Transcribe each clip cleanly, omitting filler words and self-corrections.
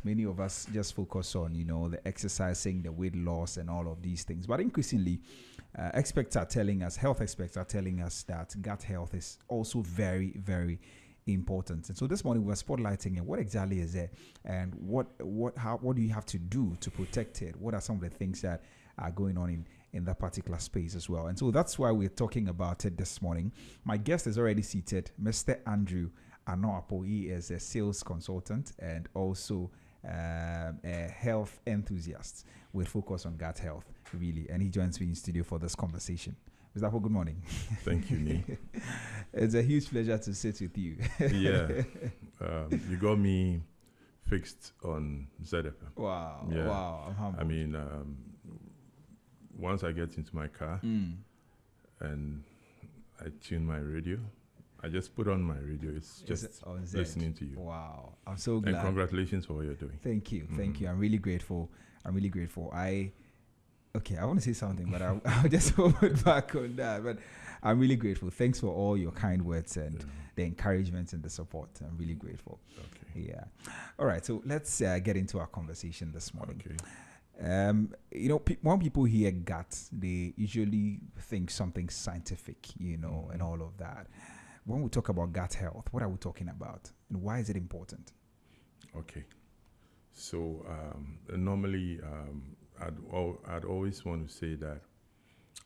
health. Many of us just focus on, the exercising, the weight loss, and all of these things. But increasingly, health experts are telling us that gut health is also very, very important. And so this morning we're spotlighting it. What exactly is it, and what do you have to do to protect it? What are some of the things that are going on in that particular space as well? And so that's why we're talking about it this morning. My guest is already seated, Mr. Andrew Anoapo. He is a sales consultant and also a health enthusiast with focus on gut health, really. And he joins me in studio for this conversation. Mr. Apo, good morning. Thank you, Nee. It's a huge pleasure to sit with you. Yeah. You got me fixed on ZFM. Wow. Yeah. Wow. I'm humbled. I mean, once I get into my car and I tune my radio, I just put on my radio. It's just listening to you. Wow. I'm so glad. And congratulations for what you're doing. Thank you. Thank you. I'm really grateful. I want to say something, but I'll just hold it back on that. But I'm really grateful. Thanks for all your kind words and the encouragement and the support. I'm really grateful. Okay. Yeah. All right. So let's get into our conversation this morning. Okay. When people hear gut, they usually think something scientific, and all of that. When we talk about gut health, what are we talking about, and why is it important? Okay. So normally, I'd always want to say that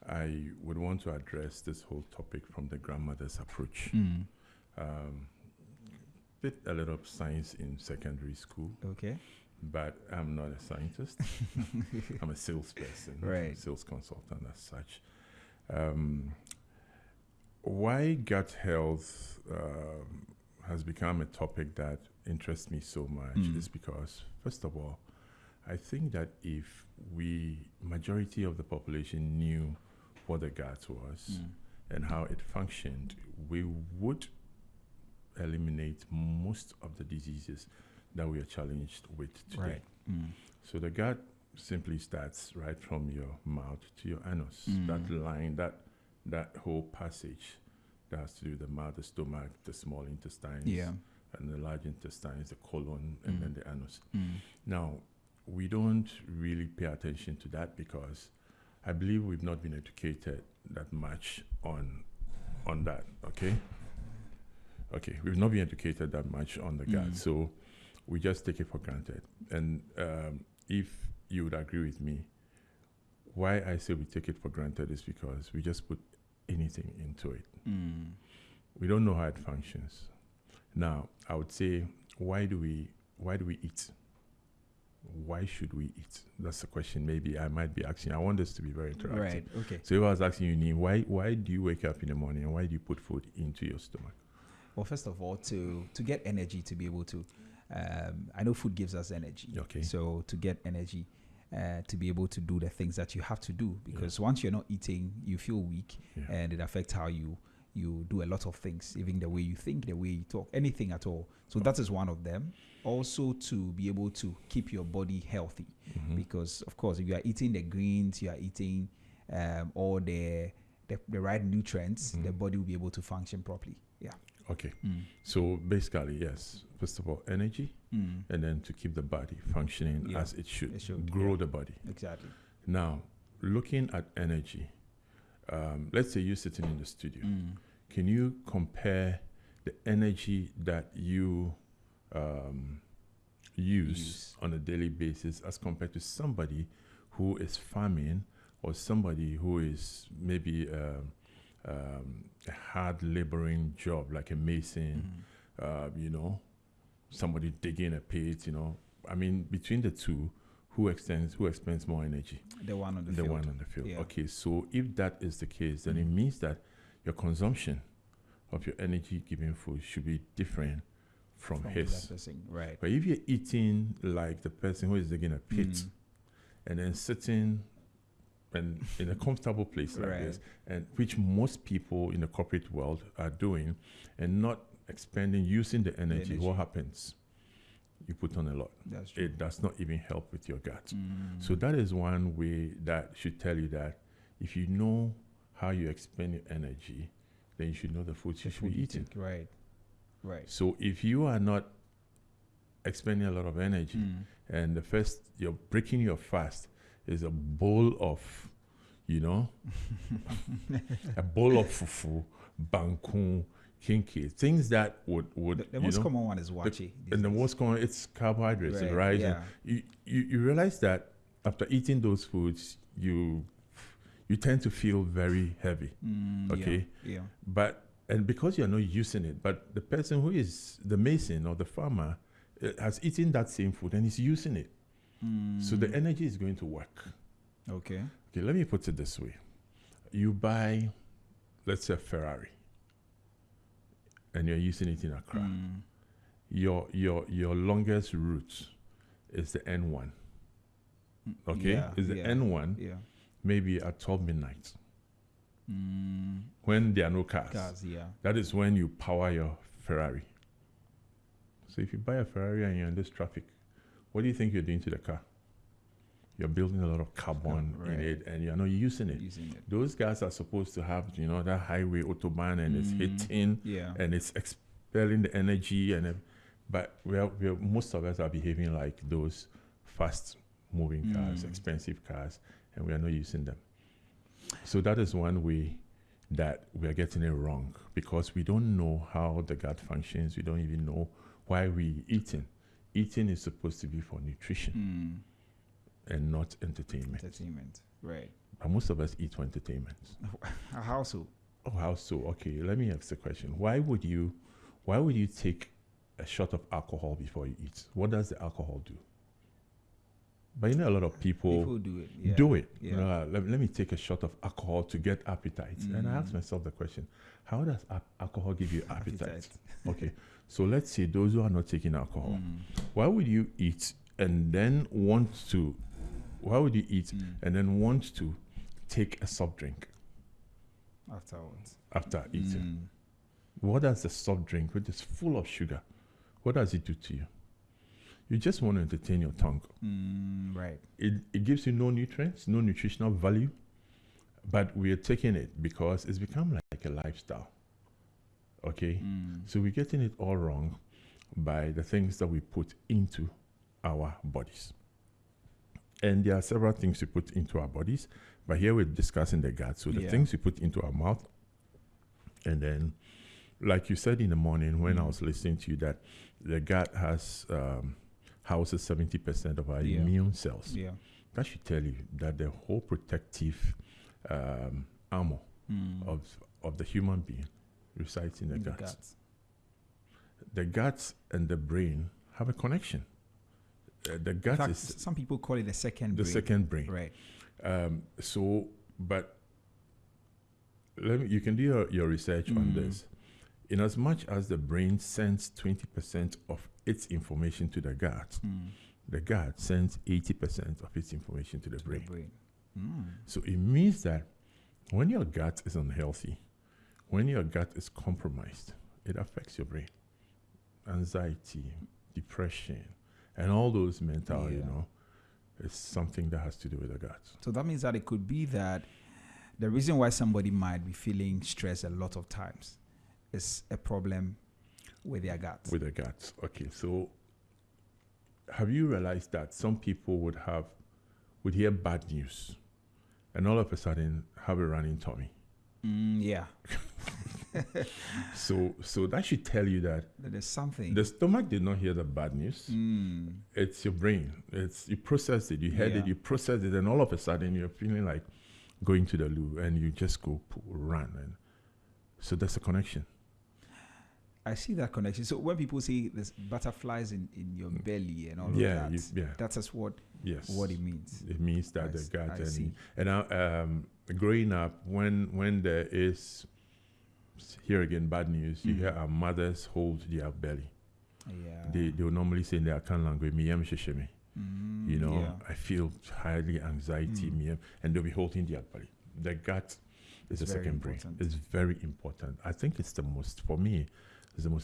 I would want to address this whole topic from the grandmother's approach. Did a lot of science in secondary school. Okay. But I'm not a scientist. I'm a salesperson, right? Sales consultant as such. Why gut health has become a topic that interests me so much is because, first of all, I think that if majority of the population knew what the gut was and how it functioned, we would eliminate most of the diseases that we are challenged with today. Right. So the gut simply starts right from your mouth to your anus. That line, that whole passage that has to do with the mouth, the stomach, the small intestines, and the large intestines, the colon, and then the anus. Now, we don't really pay attention to that because I believe we've not been educated that much on that, okay? Okay, we've not been educated that much on the gut, so we just take it for granted. And if you would agree with me, why I say we take it for granted is because we just put anything into it. We don't know how it functions. Now, I would say, why do we eat? Why should we eat? That's the question maybe I might be asking. I want this to be very interactive. Right, okay. So if I was asking you, Nee, why do you wake up in the morning and why do you put food into your stomach? Well, first of all, to get energy, to be able to, I know food gives us energy. Okay. So to get energy, to be able to do the things that you have to do, because once you're not eating, you feel weak, and it affects how you do a lot of things, even the way you think, the way you talk, anything at all. So that is one of them. Also, to be able to keep your body healthy, because of course, if you are eating the greens, you are eating all the right nutrients, the body will be able to function properly. Yeah. Okay. So basically, yes. First of all, energy, and then to keep the body functioning as it should. Grow the body. Exactly. Now, looking at energy, let's say you're sitting in the studio. Can you compare the energy that you use on a daily basis as compared to somebody who is farming or somebody who is maybe a hard laboring job like a mason, somebody digging a pit, I mean, between the two, who expends more energy? The one on the field. field. The one on the field. Yeah. Okay, so if that is the case, then it means that your consumption of your energy-giving food should be different from his. That person. Right. But if you're eating like the person who is digging a pit and then sitting and in a comfortable place like this, and which most people in the corporate world are doing, and not using the energy, what happens? You put on a lot. That's true. It does not even help with your gut. So that is one way that should tell you that if you know how you expend your energy, then you should know the food you should be eating. Right. So if you are not expending a lot of energy. And the first, you're breaking your fast is a bowl of, you know, a bowl of fufu, bangkun, kinki, things that would the most common one is wachi. And the most common, it's carbohydrates, right? Yeah. And you realize that after eating those foods, you tend to feel very heavy. Okay. Yeah. And because you're not using it, but the person who is the mason or the farmer has eaten that same food and is using it. So the energy is going to work. Okay. Okay, let me put it this way. You buy, let's say, a Ferrari, and you're using it in Accra. Your longest route is the N1. Okay? Is the N1 maybe at 12 midnight. When there are no cars. That is when you power your Ferrari. So if you buy a Ferrari and you're in this traffic, what do you think you're doing to the car? You're building a lot of carbon in it, and you're not using it. Those guys are supposed to have, you know, that highway autobahn, and it's hitting, and it's expelling the energy, but most of us are behaving like those fast-moving cars, expensive cars, and we are not using them. So that is one way that we are getting it wrong, because we don't know how the gut functions. We don't even know why we're eating. Eating is supposed to be for nutrition and not entertainment. Right. But most of us eat for entertainment. How so? Oh, how so? Okay, let me ask the question. Why would you take a shot of alcohol before you eat? What does the alcohol do? But you know, a lot of people do it. Do it. You know, let me take a shot of alcohol to get appetite. And I ask myself the question, how does alcohol give you appetite? Okay, so let's say those who are not taking alcohol, why would you eat and then want to take a soft drink Afterwards. after eating? What does the soft drink, which is full of sugar, what does it do to you? You just want to entertain your tongue. Right. It gives you no nutrients, no nutritional value, but we are taking it because it's become like a lifestyle. Okay? So we're getting it all wrong by the things that we put into our bodies. And there are several things we put into our bodies, but here we're discussing the gut. So the things we put into our mouth, and then, like you said in the morning when I was listening to you, that the gut houses 70% of our immune cells. Yeah. That should tell you that the whole protective armor of the human being resides in the gut. The gut and the brain have a connection. The gut, in fact, is... Some people call it the second brain. The second brain. Right. But you can do your research on this. In as much as the brain sends 20% of its information to the gut sends 80% of its information to the brain. So it means that when your gut is unhealthy, when your gut is compromised, it affects your brain. Anxiety, depression, and all those mental, it's something that has to do with the gut. So that means that it could be that the reason why somebody might be feeling stressed a lot of times is a problem with their gut. With the gut. Okay, so have you realized that some people would hear bad news and all of a sudden have a running tummy? Yeah. So that should tell you that there's something. The stomach did not hear the bad news. It's your brain. You processed it, you heard it, you processed it, and all of a sudden you're feeling like going to the loo and you just go run. And so there's a connection. I see that connection. So when people say there's butterflies in your belly and all of that, that's just what it means. It means that the gut. And growing up, when there is, here again, bad news, you hear our mothers hold their belly. They will normally say in their Akan language, "Miyam shesheme." I feel highly anxiety, and they'll be holding their belly. The gut is the second brain. It's very important. I think it's the most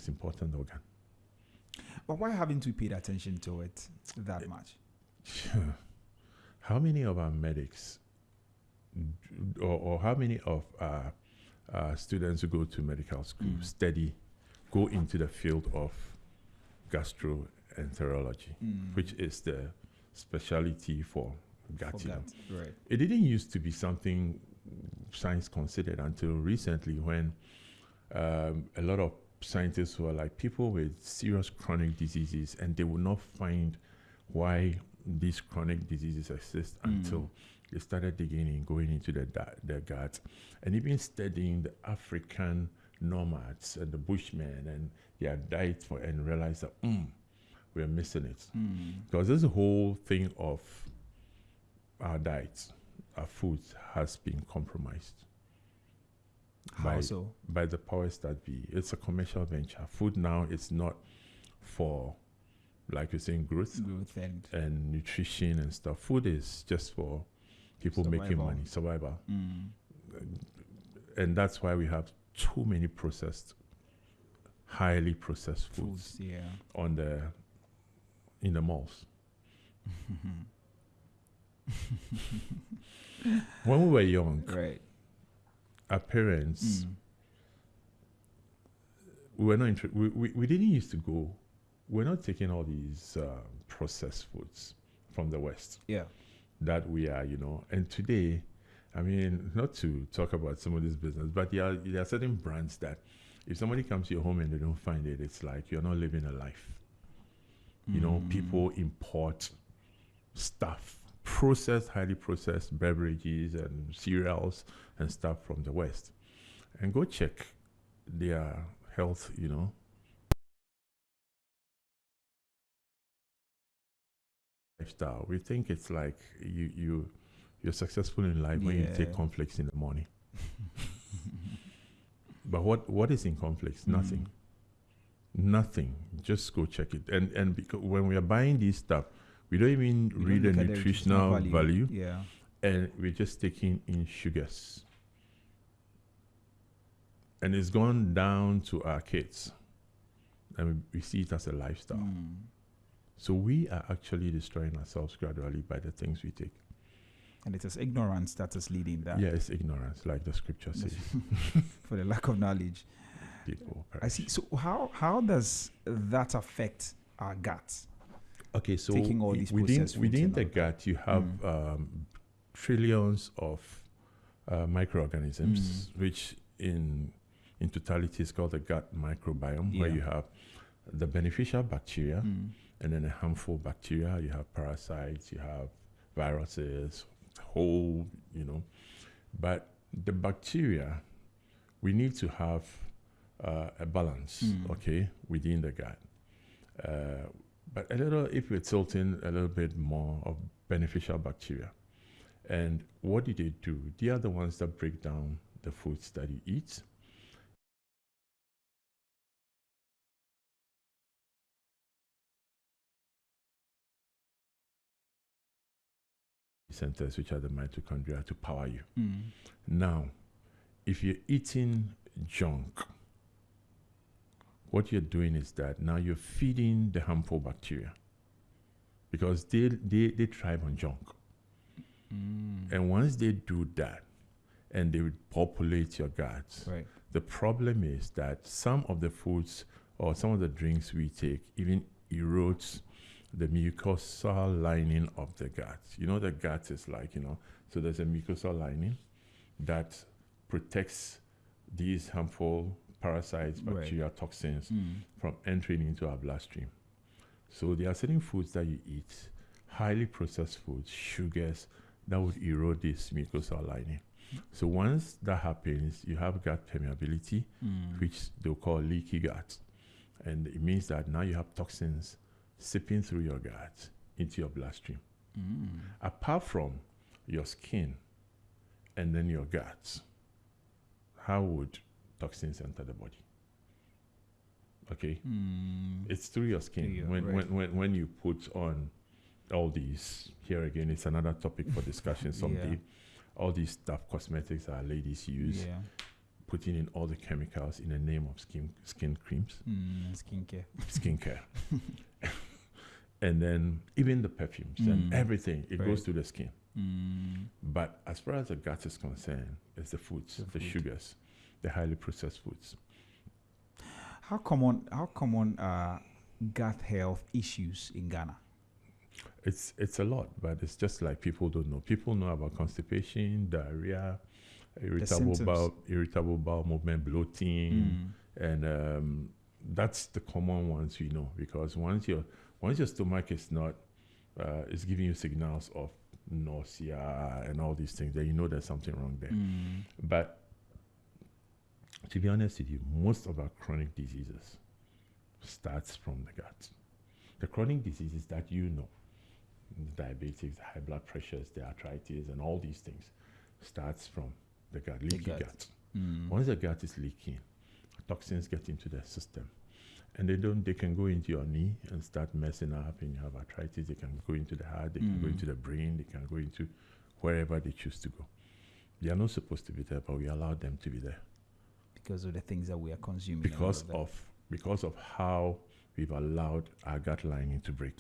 important organ. But why haven't we paid attention to it that much? How many of our medics or how many of our students who go to medical school go into the field of gastroenterology, which is the specialty for gut. Right. It didn't used to be something science considered until recently, when a lot of scientists were like people with serious chronic diseases, and they would not find why these chronic diseases exist until they started digging in, going into the gut, and even studying the African nomads and the bushmen and their diet, and realize that we're missing it. Because there's a whole thing of our diets, our foods has been compromised. By the powers that be. It's a commercial venture. Food now is not for, like you're saying, growth and nutrition and stuff. Food is just for people making money, survival. And that's why we have too many highly processed foods in the malls. When we were young, right, our parents, we were not we didn't used to go. We're not taking all these processed foods from the West. Yeah, that we are, And today, I mean, not to talk about some of this business, but there are certain brands that if somebody comes to your home and they don't find it, it's like you're not living a life. People import stuff, highly processed beverages and cereals and stuff from the West, and go check their health, lifestyle. We think it's like you're successful in life when you take cornflakes in the morning. But what is in cornflakes? Nothing. Just go check it. And because when we are buying this stuff, we don't even read the nutritional value. Yeah. And we're just taking in sugars. And it's gone down to our kids. And we see it as a lifestyle. So we are actually destroying ourselves gradually by the things we take. And it is ignorance that is leading that. Yeah, it's ignorance, like the scripture says. For the lack of knowledge. People perish. I see. So how does that affect our gut? Okay, so taking all these within the gut, you have trillions of microorganisms, which in totality is called the gut microbiome, where you have the beneficial bacteria and then the harmful bacteria. You have parasites, you have viruses, whole, But the bacteria, we need to have a balance, within the gut. But if we're tilting a little bit more of beneficial bacteria. And what do they do? They are the ones that break down the foods that you eat. Centers, which are the mitochondria, to power you. Now, if you're eating junk, what you're doing is that now you're feeding the harmful bacteria, because they thrive on junk. And once they do that, and they populate your gut, the problem is that some of the foods or some of the drinks we take even erodes the mucosal lining of the gut. The gut is like, so there's a mucosal lining that protects these harmful parasites, bacteria, toxins from entering into our bloodstream. So there are certain foods that you eat, highly processed foods, sugars, that would erode this mucosal lining. So once that happens, you have gut permeability, which they'll call leaky gut. And it means that now you have toxins seeping through your gut into your bloodstream. Apart from your skin and then your gut, how would toxins enter the body? Okay? It's through your skin. When you put on all these, here again, it's another topic for discussion someday. All these stuff, cosmetics our ladies use, putting in all the chemicals in the name of skin creams. Skincare. And then even the perfumes and everything, it goes to the skin. But as far as the gut is concerned, it's the foods, the sugars, the highly processed foods. How common are gut health issues in Ghana? It's a lot, but it's just like people don't know. People know about constipation, diarrhea, irritable bowel movement, bloating, and that's the common ones we know, because once your stomach is not is giving you signals of nausea and all these things, then you know there's something wrong there. But to be honest with you, most of our chronic diseases starts from the gut. The chronic diseases that you know, the diabetes, the high blood pressures, the arthritis, and all these things, starts from the gut, leaky gut. Once the gut is leaking, toxins get into the system, and they can go into your knee and start messing up, and you have arthritis. They can go into the heart, they can go into the brain, they can go into wherever they choose to go. They are not supposed to be there, but we allow them to be there because of the things that we are consuming. Because of how we've allowed our gut lining to break.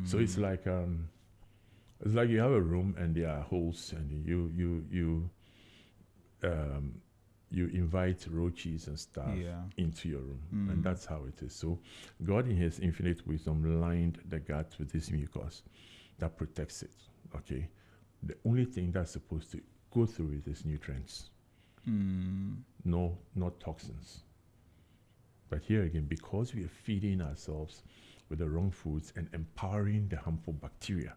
So it's like you have a room and there are holes, and you invite roaches and stuff into your room, and that's how it is. So God, in His infinite wisdom, lined the gut with this mucus that protects it. Okay, the only thing that's supposed to go through it is nutrients, no, not toxins. But here again, because we are feeding ourselves with the wrong foods and empowering the harmful bacteria,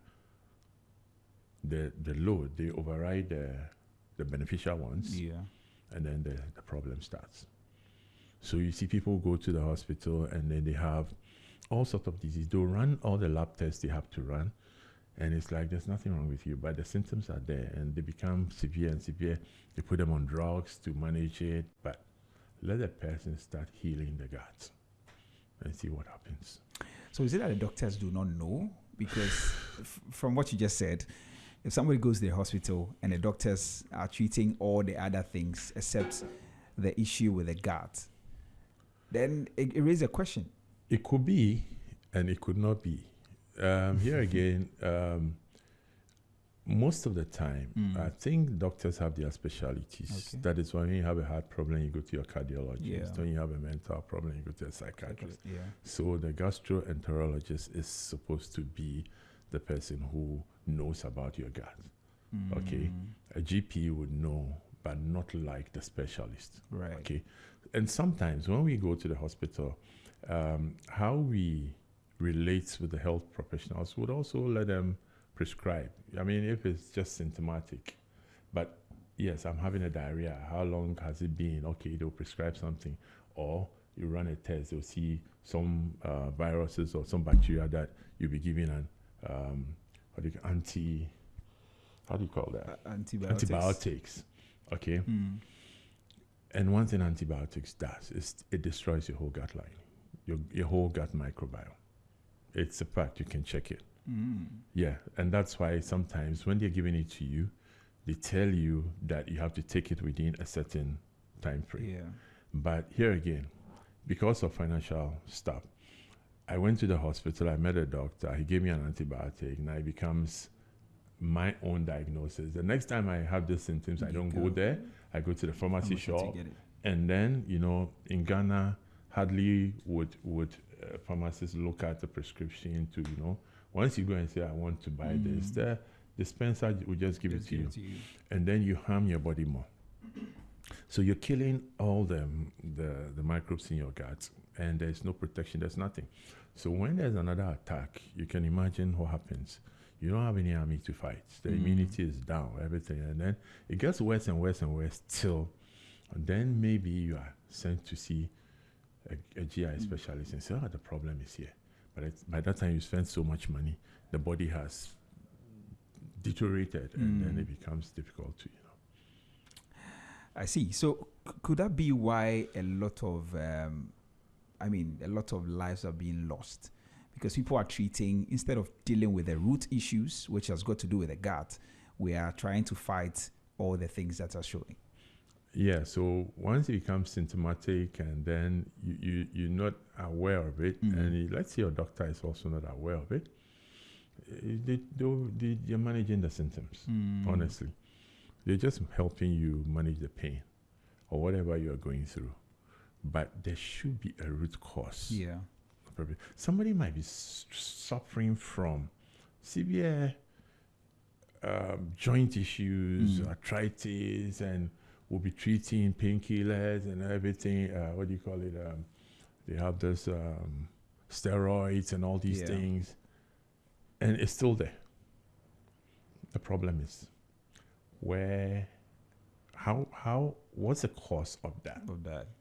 the load, they override the beneficial ones, and then the problem starts. So you see people go to the hospital and then they have all sorts of disease. They'll run all the lab tests they have to run, and it's like there's nothing wrong with you, but the symptoms are there and they become severe and severe. They put them on drugs to manage it, but let the person start healing the gut and see what happens. So is it that the doctors do not know? Because from what you just said, if somebody goes to the hospital and the doctors are treating all the other things except the issue with the gut, then it raises a question. It could be, and it could not be. Here again, most of the time, I think doctors have their specialties. Okay. That is why when you have a heart problem, you go to your cardiologist. When you have a mental problem, you go to a psychiatrist. So the gastroenterologist is supposed to be the person who knows about your gut. Okay, a GP would know, but not like the specialist. Right. Okay, and sometimes when we go to the hospital, how we relate with the health professionals would also let them prescribe. I mean, if it's just symptomatic, but yes, I'm having a diarrhea. How long has it been? Okay, they'll prescribe something, or you run a test. They'll see some viruses or some bacteria that you'll be given an antibiotics. Okay. And one thing antibiotics does is it destroys your whole gut lining, your whole gut microbiome. It's a fact. You can check it. Yeah, and that's why sometimes when they're giving it to you, they tell you that you have to take it within a certain time frame. Yeah. But here again, because of financial stuff, I went to the hospital, I met a doctor, he gave me an antibiotic, now it becomes my own diagnosis. The next time I have these symptoms, I don't go there, I go to the pharmacy shop, and then, in Ghana, hardly would pharmacists look at the prescription to, once you go and say, I want to buy this, the dispenser will just give it to you. And then you harm your body more. So you're killing all the microbes in your gut, and there's no protection, there's nothing. So when there's another attack, you can imagine what happens. You don't have any army to fight. The immunity is down, everything. And then it gets worse and worse and worse till then maybe you are sent to see a GI specialist and say, the problem is here. But by that time, you spend so much money, the body has deteriorated, and then it becomes difficult to, I see. So could that be why a lot of lives are being lost? Because people are treating, instead of dealing with the root issues, which has got to do with the gut, we are trying to fight all the things that are showing. Yeah, so once it becomes symptomatic and then you're not aware of it, and let's say your doctor is also not aware of it, they're managing the symptoms, honestly. They're just helping you manage the pain or whatever you're going through. But there should be a root cause appropriate. Somebody might be suffering from severe joint issues, arthritis, and will be treating painkillers and everything. What do you call it? They have this steroids and all these things, and it's still there. The problem is what's the cause of that?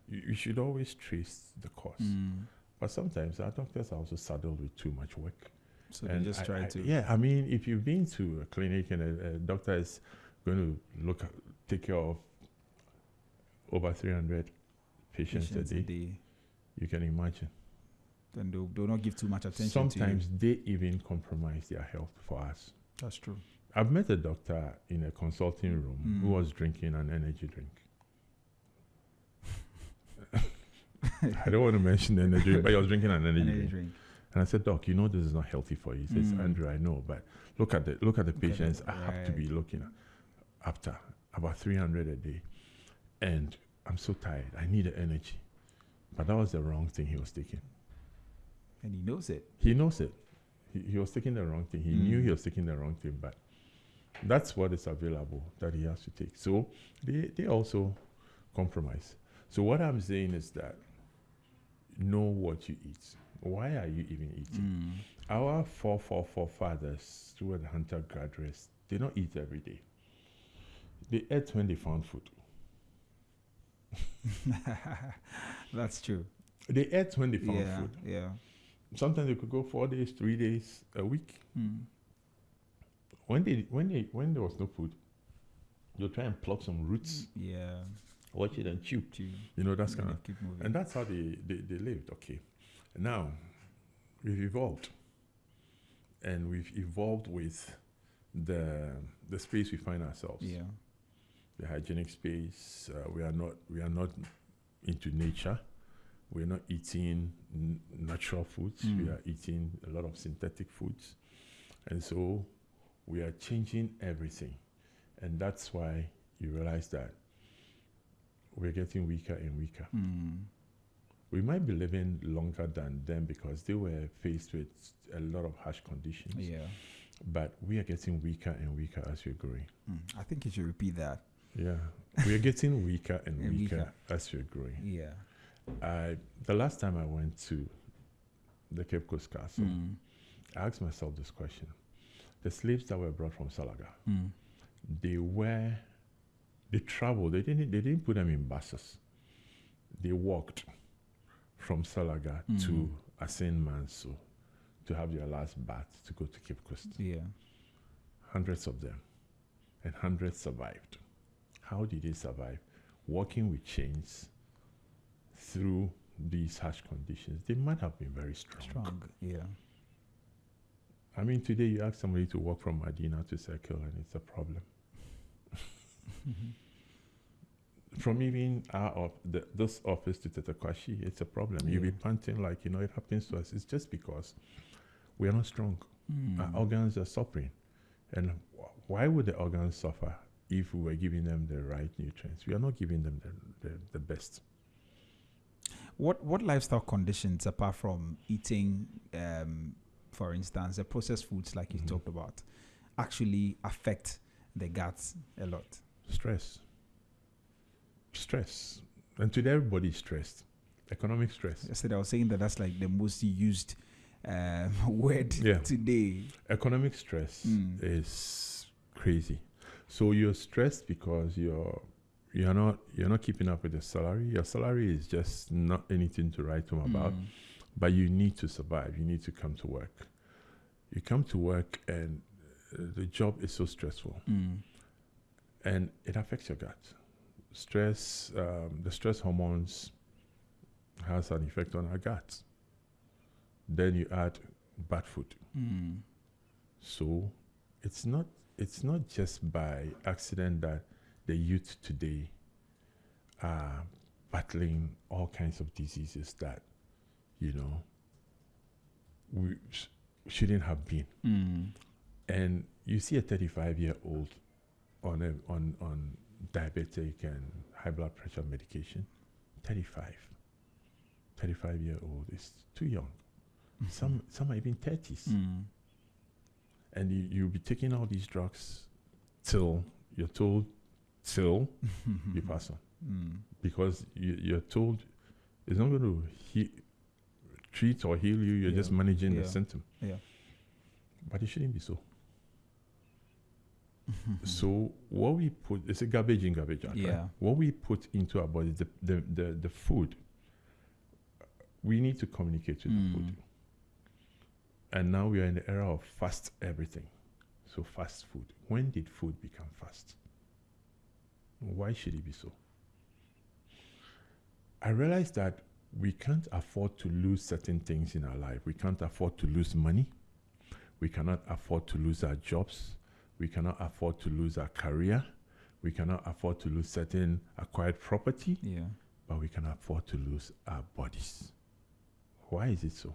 You should always trace the cause. But sometimes our doctors are also saddled with too much work. So they just try to. Yeah, I mean, if you've been to a clinic and a doctor is going to take care of over 300 patients a day, you can imagine. Then they'll not give too much attention Sometimes to you. they even compromise their health for us. That's true. I've met a doctor in a consulting room who was drinking an energy drink. I don't want to mention the energy drink, but he was drinking an energy drink. And I said, Doc, you know this is not healthy for you. He says, Andrew, I know, but look at the patients I have to be looking at after about 300 a day. And I'm so tired. I need the energy. But that was the wrong thing he was taking. And he knows it. He knows it. He was taking the wrong thing. He knew he was taking the wrong thing, but that's what is available that he has to take. So they also compromise. So what I'm saying is that know what you eat. Why are you even eating? Our forefathers, who were the hunter-gatherers, they don't eat every day. They ate when they found food. That's true. They ate when they found food. Yeah. Sometimes they could go 4 days, 3 days, a week. When there was no food, you'll try and pluck some roots. Watch it and chew. You know, that's kind of, and that's how they lived. Okay. Now, we've evolved. And we've evolved with the space we find ourselves. The hygienic space. We are not into nature. We're not eating natural foods. We are eating a lot of synthetic foods. And so we are changing everything. And that's why you realize that we're getting weaker and weaker. We might be living longer than them because they were faced with a lot of harsh conditions. But we are getting weaker and weaker as we're growing. I think you should repeat that. Yeah. We are getting weaker and weaker as we're growing. The last time I went to the Cape Coast Castle, I asked myself this question. The slaves that were brought from Salaga, they traveled. They didn't put them in buses. They walked from Salaga to Asen Manso to have their last bath to go to Cape Coast. Hundreds of them, and hundreds survived. How did they survive? Walking with chains through these harsh conditions. They might have been very strong. I mean, today you ask somebody to walk from Medina to Circle and it's a problem. From even this office to Tetakwashi, it's a problem. You'll be panting like, it happens to us. It's just because we are not strong. Our organs are suffering. And why would the organs suffer if we were giving them the right nutrients? We are not giving them the best. What lifestyle conditions, apart from eating, for instance, the processed foods like you talked about, actually affect the guts a lot? Stress. And today everybody's stressed. Economic stress. I was saying that's like the most used word today. Economic stress is crazy. So you're stressed because you're not keeping up with the salary. Your salary is just not anything to write home about, but you need to survive. You need to come to work. You come to work and the job is so stressful, and it affects your gut. Stress, the stress hormones has an effect on our gut. Then you add bad food. So it's not just by accident that the youth today are battling all kinds of diseases that, we shouldn't have been. And you see a 35-year-old on diabetic and high blood pressure medication. 35-year-old is too young. Some are even 30s. And you'll be taking all these drugs till you're told till you pass on. Because you're told it's not going to treat or heal you. You're just managing the symptom. Yeah. But it shouldn't be so. So what we put, it's a garbage in, garbage out. Right? What we put into our body, the food, we need to communicate with the food. And now we are in the era of fast everything. So fast food. When did food become fast? Why should it be so? I realized that we can't afford to lose certain things in our life. We can't afford to lose money. We cannot afford to lose our jobs. We cannot afford to lose our career. We cannot afford to lose certain acquired property. But we can afford to lose our bodies. Why is it so?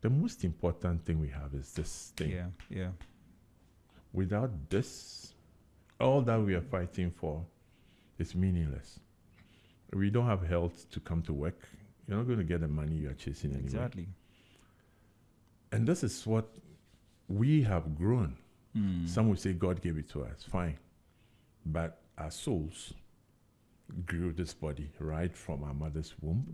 The most important thing we have is this thing. Without this, all that we are fighting for is meaningless. We don't have health to come to work. You're not going to get the money you are chasing anyway. Exactly. And this is what we have grown. Some would say God gave it to us. Fine. But our souls grew this body right from our mother's womb.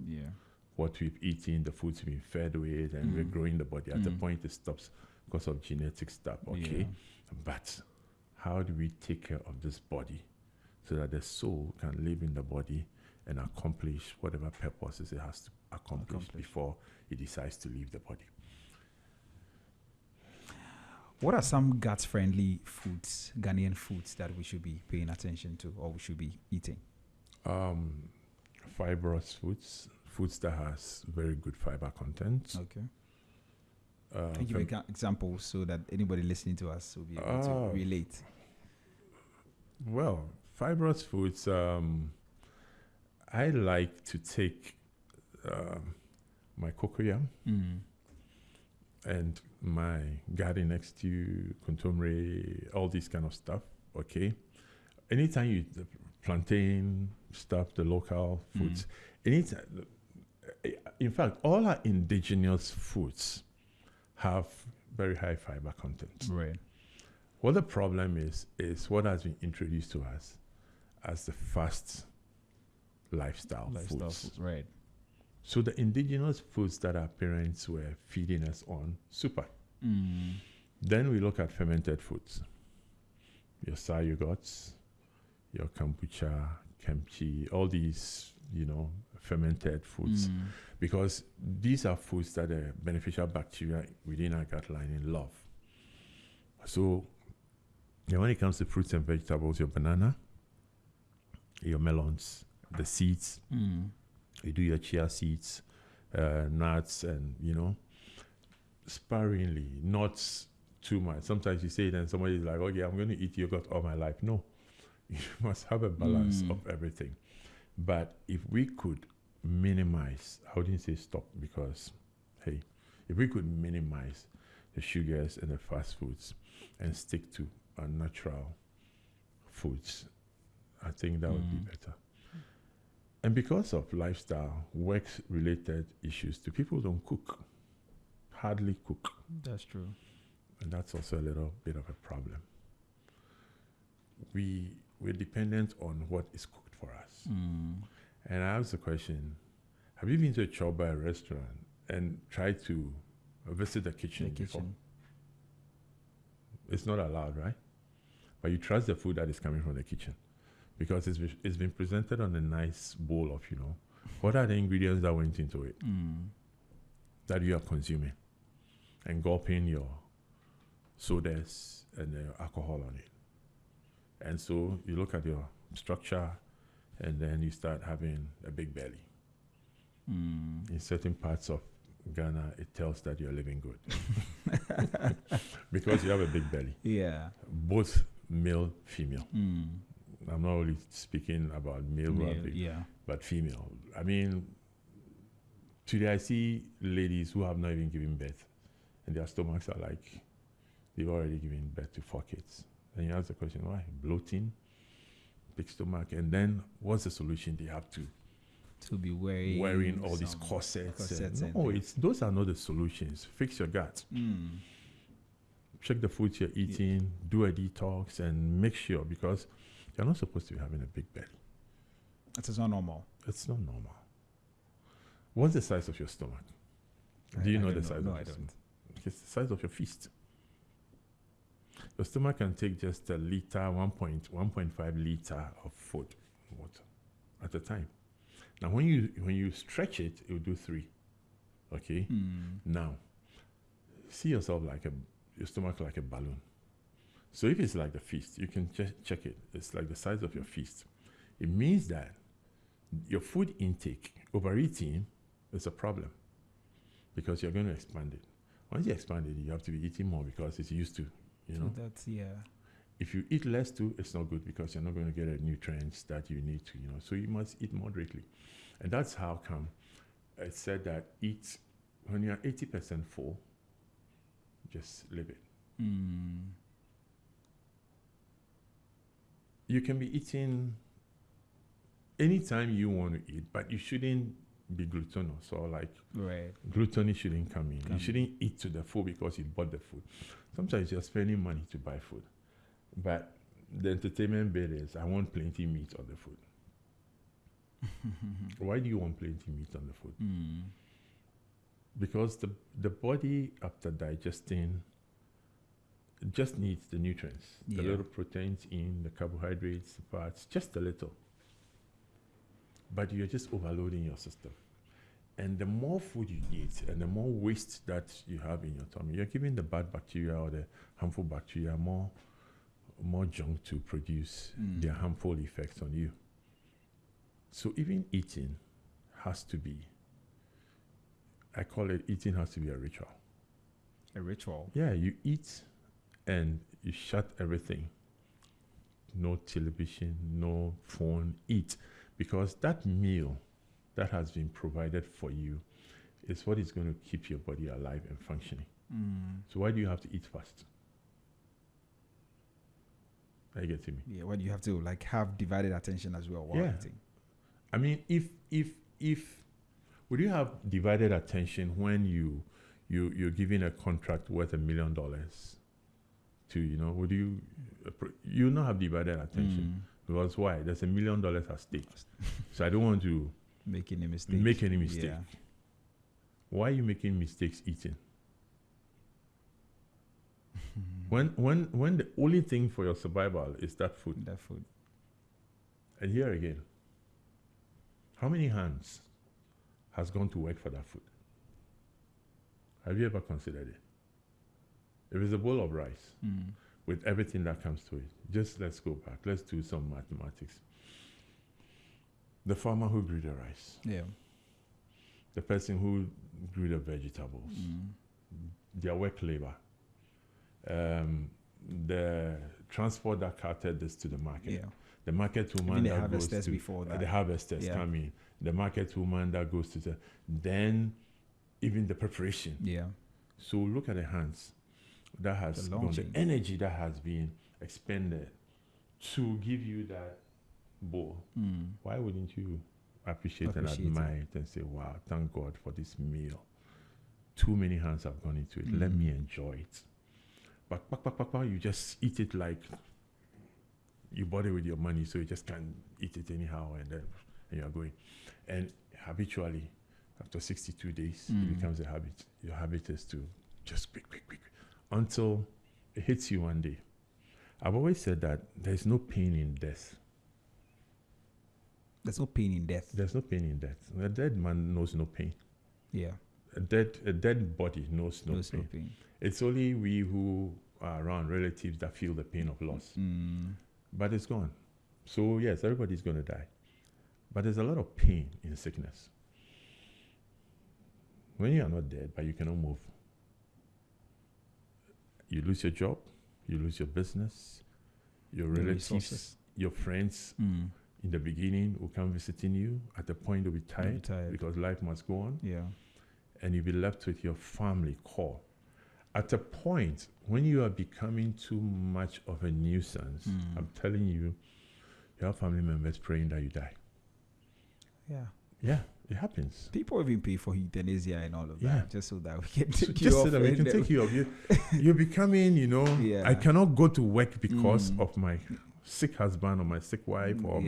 What we've eaten, the foods we've been fed with, and we're growing the body. At the point it stops because of genetic stuff. Okay. But how do we take care of this body so that the soul can live in the body and accomplish whatever purposes it has to accomplish before it decides to leave the body? What are some gut-friendly foods, Ghanaian foods, that we should be paying attention to or we should be eating? Fibrous foods that has very good fiber content. Okay. Give examples so that anybody listening to us will be able to relate. Well, fibrous foods, I like to take my cocoyam and my garden next to kontomire, all this kind of stuff. Okay. Anytime you eat the plantain stuff, the local foods, anytime, in fact, all our indigenous foods have very high fiber content. Right. What the problem is what has been introduced to us as the fast lifestyle foods. Right. So the indigenous foods that our parents were feeding us on, super. Then we look at fermented foods. Your sour yogurts, your kombucha, kimchi, all these, fermented foods. Because these are foods that the beneficial bacteria within our gut lining love. So when it comes to fruits and vegetables, your banana, your melons, the seeds, you do your chia seeds, nuts, and, sparingly, not too much. Sometimes you say it and somebody's like, okay, I'm going to eat yogurt all my life. No, you must have a balance of everything. But if we could minimize, I wouldn't say stop, because, hey, if we could minimize the sugars and the fast foods and stick to our natural foods, I think that would be better. And because of lifestyle, work-related issues, the people don't cook, hardly cook. That's true. And that's also a little bit of a problem. We're dependent on what is cooked for us. And I asked the question, have you been to a chow-bar restaurant and tried to visit the kitchen before? It's not allowed, right? But you trust the food that is coming from the kitchen because it's been presented on a nice bowl of, what are the ingredients that went into it that you are consuming and gulping your sodas and alcohol on it. And so you look at your structure and then you start having a big belly. In certain parts of Ghana, it tells that you're living good because you have a big belly. Yeah. Both male, female. I'm not only speaking about male, but female. I mean, today I see ladies who have not even given birth and their stomachs are like, they've already given birth to 4 kids. And you ask the question, why? Bloating, big stomach. And then what's the solution? They have to to be wearing all these corsets. and Those are not the solutions. Fix your gut. Check the foods you're eating, do a detox, and make sure, because you're not supposed to be having a big belly. It is not normal. It's not normal. What's the size of your stomach? Do you know the size of your stomach? It's the size of your fist. Your stomach can take just a liter, 1.5 liter of food, water, at a time. Now, when you stretch it, it will do 3. Okay? Now, see yourself your stomach like a balloon. So if it's like the fist, you can just check it. It's like the size of your fist. It means that your food intake, overeating, is a problem, because you're going to expand it. Once you expand it, you have to be eating more because it's used to, So that's, If you eat less too, it's not good, because you're not going to get the nutrients that you need to, So you must eat moderately. And that's how come it said that when you're 80% full, just leave it. You can be eating anytime you want to eat, but you shouldn't be gluttonous, or gluttony shouldn't come in. You shouldn't eat to the full because you bought the food. Sometimes you're spending money to buy food, but the entertainment bit is, I want plenty meat on the food. Why do you want plenty meat on the food? Because the body, after digesting, just needs the nutrients, the little proteins in, the carbohydrates, the fats, just a little. But you're just overloading your system. And the more food you eat and the more waste that you have in your tummy, you're giving the bad bacteria or the harmful bacteria more junk to produce their harmful effects on you. So even eating has to be, I call it, eating has to be a ritual. A ritual? Yeah, you eat and you shut everything. No television, no phone, eat. Because that meal that has been provided for you is what is going to keep your body alive and functioning. So why do you have to eat fast? Are you getting me? Yeah, why do you have to have divided attention as well while eating? I mean, would you have divided attention when you're giving a contract worth $1 million to, would you not have divided attention? Because why? There's $1 million at stake. So I don't want to make any mistake. Yeah. Why are you making mistakes eating? when the only thing for your survival is that food. And here again, how many hands has gone to work for that food? Have you ever considered it? If it's a bowl of rice, with everything that comes to it, let's go back. Let's do some mathematics. The farmer who grew the rice. Yeah. The person who grew the vegetables. Their work labor. The transport that carted this to the market. Yeah. The market woman that goes to before that. The harvesters come in. The market woman that goes to then even the preparation. Yeah. So look at the hands that has gone, the energy that has been expended to give you that bowl. Why wouldn't you appreciate and admire it and say, wow, thank God for this meal. Too many hands have gone into it. Let me enjoy it. But you just eat it like you bought it with your money, so you just can't eat it anyhow, and you're going. And habitually, after 62 days, it becomes a habit. Your habit is to just quick, until it hits you one day. I've always said that there's no pain in death. There's no pain in death. There's no pain in death. A dead man knows no pain. Yeah. A dead body knows no pain. It's only we who are around relatives that feel the pain of loss. But it's gone. So yes, everybody's going to die. But there's a lot of pain in sickness. When you are not dead, but you cannot move, you lose your job, you lose your business, your relatives, your friends in the beginning will come visiting you. At the point they'll be tired because life must go on. Yeah. And you'll be left with your family core. At a point when you are becoming too much of a nuisance, I'm telling you, you have family members praying that you die. Yeah. Yeah, it happens. People even pay for euthanasia and all of that, just so that we can So take you just off. so that we can take you off. You're becoming, I cannot go to work because of my sick husband or my sick wife or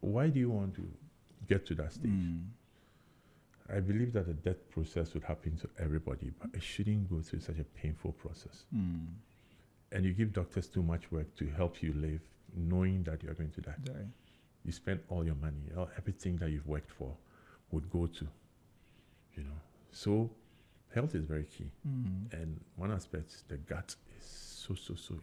why do you want to get to that stage? I believe that the death process would happen to everybody, but it shouldn't go through such a painful process. And you give doctors too much work to help you live, knowing that you're going to die. You spend all your money, everything that you've worked for would go to, So health is very key. And one aspect, the gut is so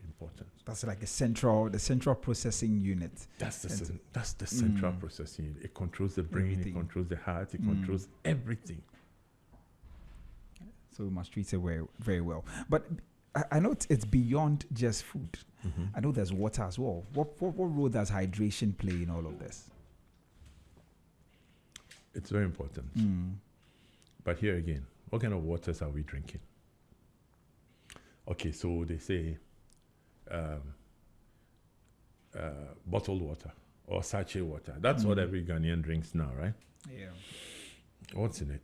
important. That's like the central processing unit. That's the central processing unit. It controls the brain, everything. It controls the heart, it controls everything. So we must treat it very, very well. But I know it's beyond just food. I know there's water as well. What role does hydration play in all of this? It's very important. But here again, what kind of waters are we drinking? Okay, so they say bottled water or sachet water. That's what every Ghanaian drinks now, right? Yeah. What's in it?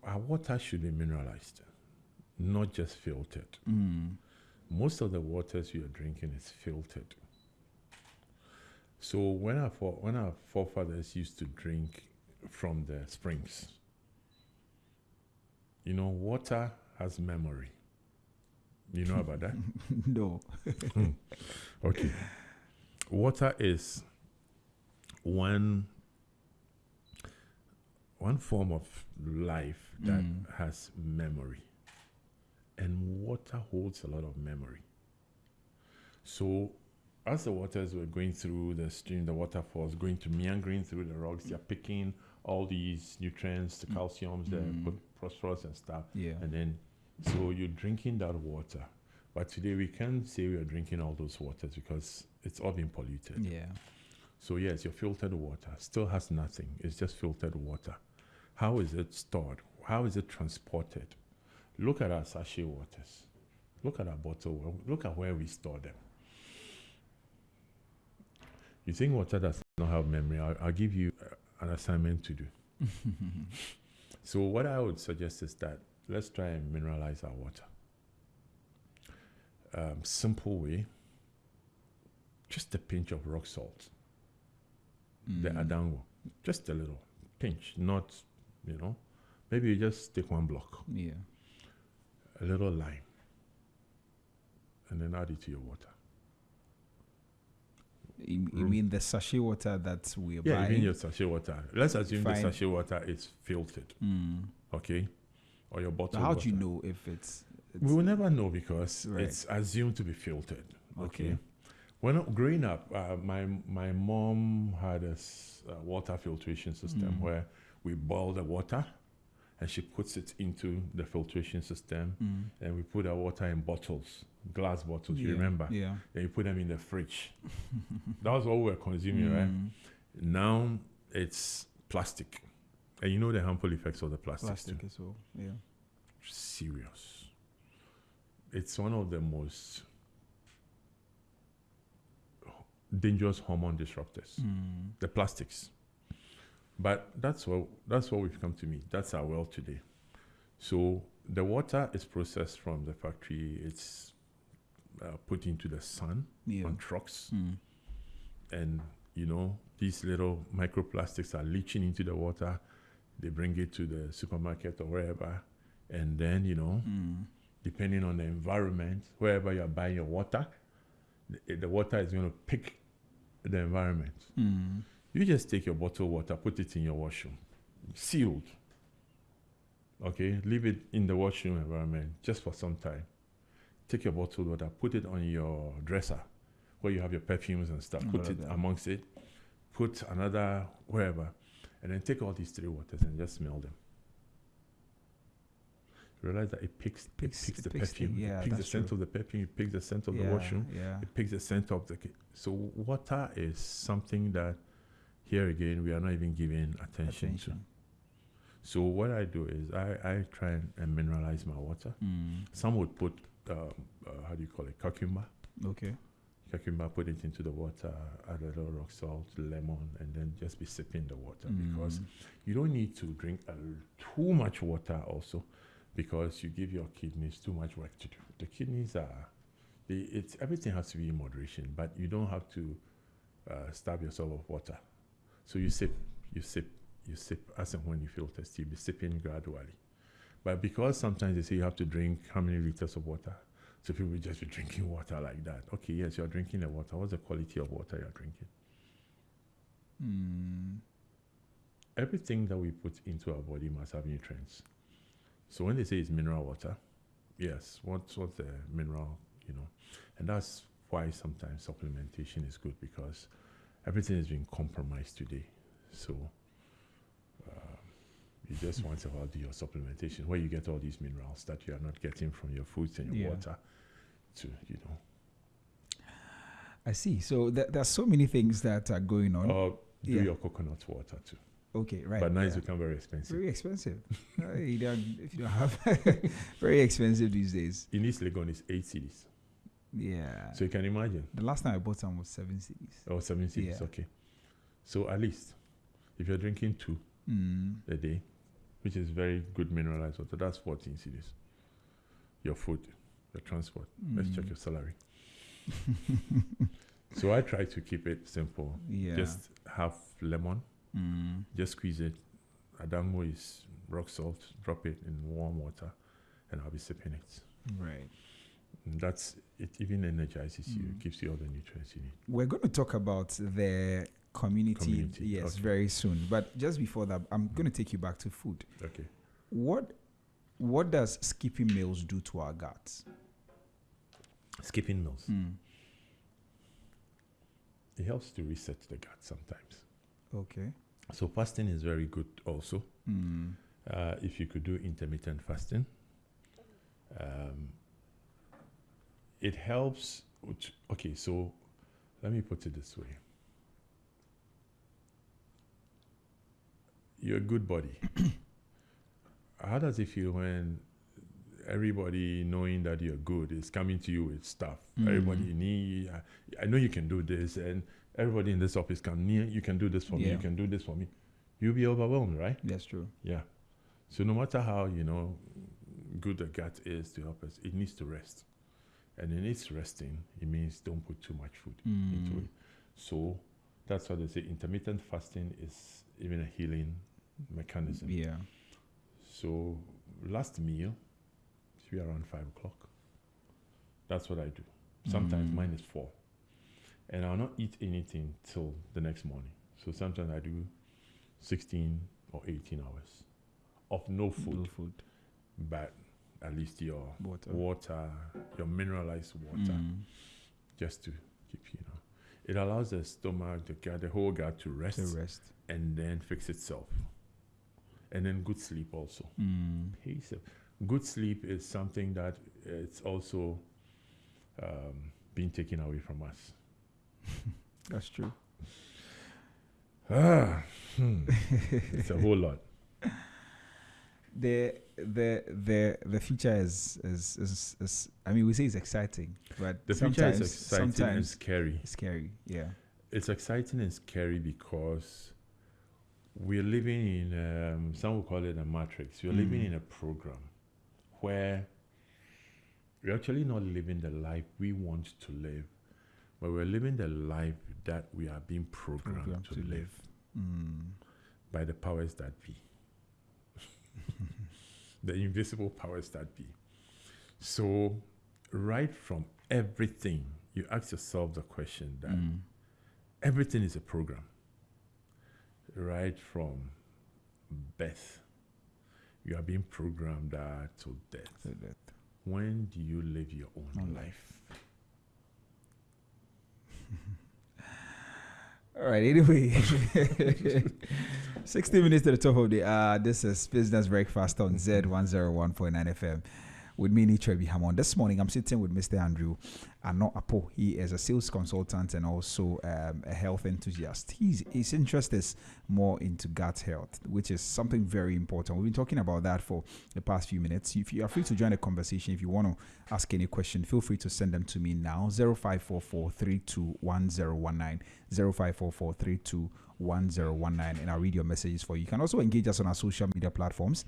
Our water should be mineralized, not just filtered. Most of the waters you are drinking is filtered. So when our forefathers used to drink from the springs, water has memory. You know about that? No. Okay. Water is one form of life that has memory. And water holds a lot of memory. So as the waters were going through the stream, the waterfalls, meandering through the rocks, they're picking all these nutrients, the calciums, the phosphorus and stuff. Yeah. And then, so you're drinking that water. But today we can't say we are drinking all those waters because it's all been polluted. Yeah. So yes, your filtered water still has nothing. It's just filtered water. How is it stored? How is it transported? Look at our sachet waters. Look at our bottle. Look at where we store them. You think water does not have memory? I'll give you an assignment to do. So what I would suggest is that let's try and mineralize our water. Simple way, just a pinch of rock salt. The adango, just a little pinch, not, maybe you just take one block. Yeah. A little lime, and then add it to your water. You mean the sachet water that we're buying? Yeah, you mean your sachet water. Let's assume the sachet water is filtered. Okay? Or your bottle. How do you know if it's we will never know because it's assumed to be filtered. Okay. When growing up, my mom had a water filtration system where we boil the water and she puts it into the filtration system and we put our water in bottles, glass bottles, you remember? Yeah. And you put them in the fridge. That was what we were consuming, right? Now it's plastic. And you know the harmful effects of the plastic too. As well, yeah. Serious. It's one of the most dangerous hormone disruptors. The plastics. But that's what we've come to meet. That's our world today. So the water is processed from the factory. It's put into the sun on trucks. And, these little microplastics are leaching into the water. They bring it to the supermarket or wherever. And then, depending on the environment, wherever you're buying your water, the water is going to pick the environment. You just take your bottled water, put it in your washroom, sealed. Okay, leave it in the washroom environment just for some time. Take your bottled water, put it on your dresser where you have your perfumes and stuff. Put it amongst it. Put another wherever, and then take all these three waters and just smell them. Realize that it picks the perfume. It picks the scent of the perfume. It picks the scent of the washroom. It picks the scent of the. So water is something that, here again, we are not even giving attention to. So what I do is I try and mineralize my water. Some would put how do you call it, cucumber. Okay. cucumber, put it into the water, add a little rock salt, lemon, and then just be sipping the water, because you don't need to drink too much water also, because you give your kidneys too much work to do. The kidneys are, everything has to be in moderation, but you don't have to starve yourself of water. So you sip as and when you feel thirsty. You be sipping gradually. But because sometimes they say you have to drink how many liters of water, so people will just be drinking water like that. Okay, yes, you're drinking the water. What's the quality of water you're drinking? Everything that we put into our body must have nutrients. So when they say it's mineral water, yes, what's the mineral, and that's why sometimes supplementation is good, because everything is being compromised today. So you just once in a while do your supplementation, where you get all these minerals that you are not getting from your foods and your water. I see. So there's so many things that are going on. Or do your coconut water too. Okay, right. But now it's become very expensive. Very expensive. If you don't have very expensive these days. In East Legon, it's 8 cedis. Yeah. So you can imagine. The last time I bought some was 7 cedis. Oh, 7 cedis. Okay. So at least if you're drinking 2 a day, which is very good mineralized water, that's 14 cedis. Your food, your transport. Let's check your salary. So I try to keep it simple. Yeah. Just have lemon. Just squeeze it. Adango is rock salt. Drop it in warm water, and I'll be sipping it. Right. And that's it. Even energizes you. It gives you all the nutrients you need. We're going to talk about the community. Yes, okay. Very soon. But just before that, I'm going to take you back to food. Okay. What does skipping meals do to our guts? Skipping meals. It helps to reset the gut sometimes. Okay. So fasting is very good also. If you could do intermittent fasting, it helps. Okay, so let me put it this way. You're a good body. How does it feel when everybody knowing that you're good is coming to you with stuff? Everybody, I know you can do this, and everybody in this office you can do this for me, you can do this for me. You'll be overwhelmed, right? That's true. Yeah. So no matter how, good the gut is to help us, it needs to rest. And in its resting, it means don't put too much food into it. So that's why they say intermittent fasting is even a healing mechanism. Yeah. So last meal should be around 5 o'clock. That's what I do. Sometimes mine is 4. And I'll not eat anything till the next morning. So sometimes I do 16 or 18 hours of no food. No food. But at least your water, your mineralized water, just to keep, It allows the stomach, the whole gut to rest. And then fix itself. And then good sleep also. Good sleep is something that it's also being taken away from us. That's true. It's a whole lot. The future is I mean, we say it's exciting, but the future is exciting and scary. Scary, yeah. It's exciting and scary because we're living in some will call it a matrix. We're living in a program where we're actually not living the life we want to live, but we're living the life that we are being programmed to live by the powers that be. The invisible powers that be. So right from everything, you ask yourself the question that everything is a program. Right from birth, you are being programmed to death. When do you live your own life? All right, anyway. 60 minutes to the top of the hour. This is Business Breakfast on Z101.9 FM. with me, Trevi Hammond. This morning, I'm sitting with Mr. Andrew Ano Apo. He is a sales consultant and also a health enthusiast. His interest is more into gut health, which is something very important. We've been talking about that for the past few minutes. If you are free to join the conversation, if you want to ask any question, feel free to send them to me now. 0544-321019, 0544-321019, and I'll read your messages for you. You can also engage us on our social media platforms.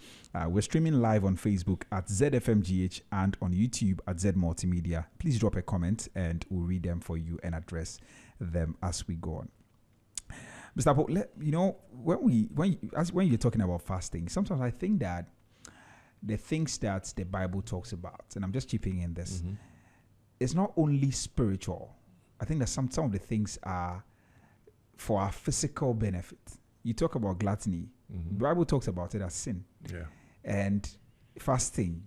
We're streaming live on Facebook at ZFMGH and on YouTube at Z Multimedia. Please drop a comment and we'll read them for you and address them as we go on. Mr. Apo, when you're talking about fasting, sometimes I think that the things that the Bible talks about, and I'm just chipping in this, it's not only spiritual. I think that some of the things are for our physical benefit. You talk about gluttony. The Bible talks about it as sin. Yeah. And fasting,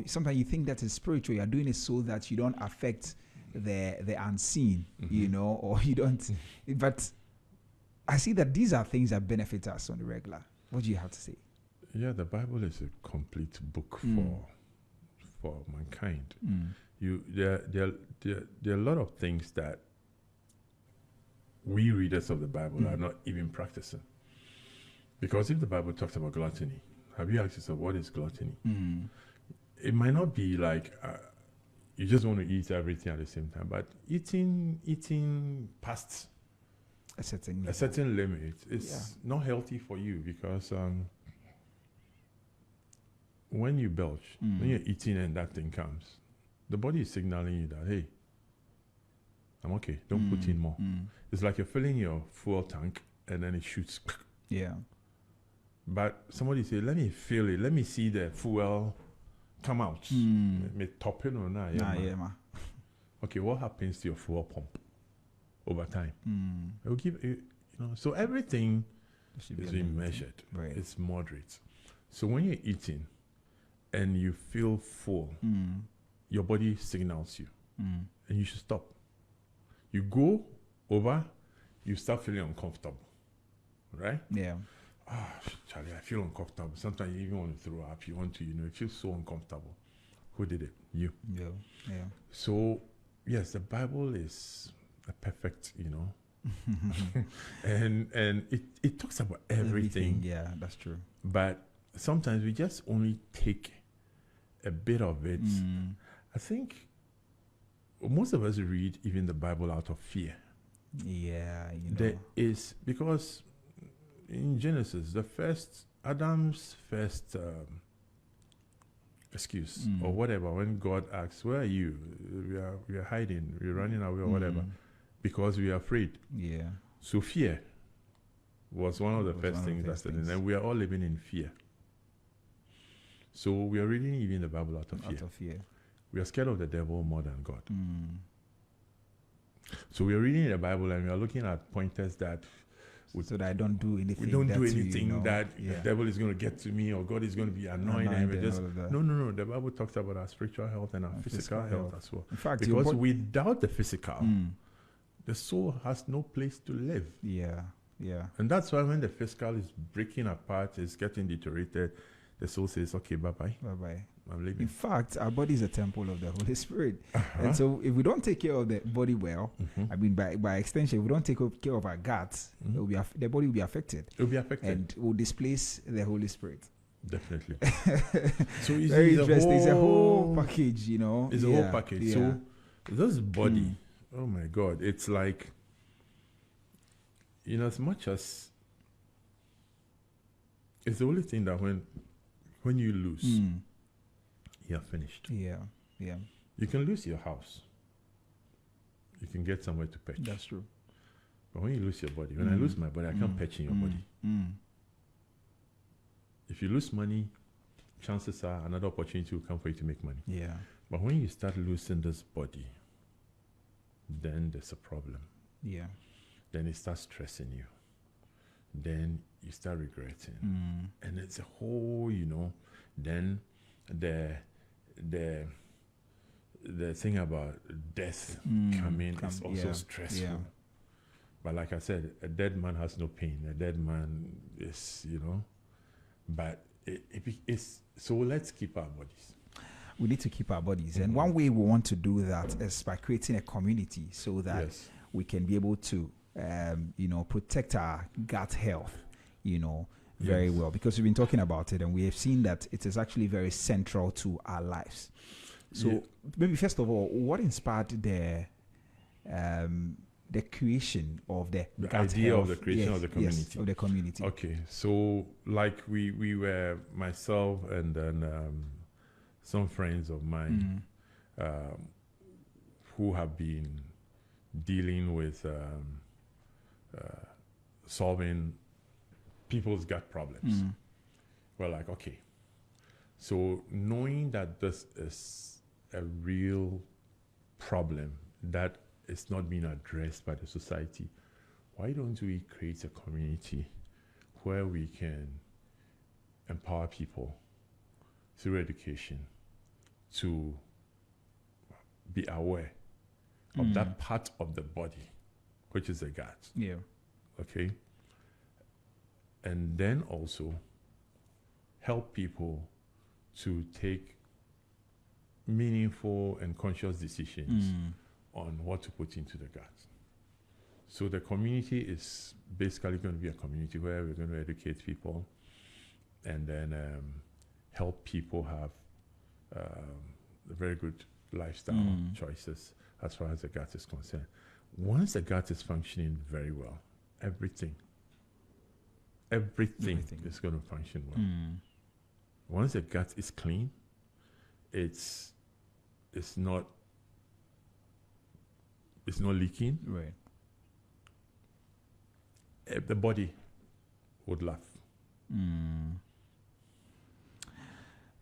sometimes you think that is spiritual. You're doing it so that you don't affect the unseen, or you don't. But I see that these are things that benefit us on the regular. What do you have to say? Yeah, the Bible is a complete book for mankind. There are a lot of things that we readers of the Bible are not even practicing. Because if the Bible talks about gluttony, have you asked yourself, what is gluttony? It might not be like you just want to eat everything at the same time, but eating past a certain limit is not healthy for you, because when you belch, when you're eating and that thing comes, the body is signaling you that, hey, I'm okay, don't put in more. It's like you're filling your fuel tank and then it shoots. Yeah. But somebody say, let me fill it, let me see the fuel come out. Me top it or not. Okay, what happens to your fuel pump over time? It will give so everything is being measured. Right. It's moderate. So when you're eating and you feel full, your body signals you, and you should stop. You go over, you start feeling uncomfortable, right? Yeah. Charlie, I feel uncomfortable. Sometimes you even want to throw up. You want to, it feels so uncomfortable. Who did it? You. Yeah. So, yes, the Bible is a perfect, and it talks about everything. Yeah, that's true. But sometimes we just only take a bit of it. I think most of us read even the Bible out of fear. Yeah, There is, because in Genesis, Adam's first excuse or whatever, when God asks, where are you? We are hiding, we're running away or whatever, because we are afraid. Yeah. So fear was one of the first things that said, and we are all living in fear. So we are reading even the Bible out of fear. We are scared of the devil more than God. So we are reading the Bible and we are looking at pointers that so that I don't do anything. We don't do anything that the devil is going to get to me or God is going to be annoyed. And we just no. The Bible talks about our spiritual health and our physical health as well. In fact, because without the physical, the soul has no place to live. Yeah. And that's why when the physical is breaking apart, is getting deteriorated, the soul says, "Okay, bye bye." I'm leaving. In fact, our body is a temple of the Holy Spirit. And so if we don't take care of the body well, I mean, by extension, if we don't take care of our guts, the body will be affected. It will be affected. And will displace the Holy Spirit. Definitely. So it's very interesting. It's a whole package, It's a whole package. Yeah. So this body, oh my God, it's like, as much as it's the only thing that when you lose, you're finished. Yeah. You can lose your house. You can get somewhere to patch. That's true. But when you lose your body, when I lose my body, I can't patch in your body. If you lose money, chances are another opportunity will come for you to make money. Yeah. But when you start losing this body, then there's a problem. Yeah. Then it starts stressing you. Then you start regretting. And it's a whole, then the thing about death coming is also stressful. Yeah. But like I said, a dead man has no pain. A dead man is, but it's so let's keep our bodies. we need to keep our bodies. And one way we want to do that is by creating a community so that we can be able to, protect our gut health, very well. Because we've been talking about it and we have seen that it is actually very central to our lives. So maybe first of all, what inspired the creation of the idea health? Of the creation of the community? Yes, of the community. Okay, so like we were, myself and then some friends of mine who have been dealing with solving people's gut problems. We're like, okay, so knowing that this is a real problem that is not being addressed by the society, why don't we create a community where we can empower people through education to be aware of that part of the body, which is the gut. Yeah. Okay. And then also help people to take meaningful and conscious decisions on what to put into the gut. So the community is basically going to be a community where we're going to educate people and then help people have very good lifestyle choices as far as the gut is concerned. Once the gut is functioning very well, everything is going to function well. Once the gut is clean, it's not leaking. Right. The body would laugh.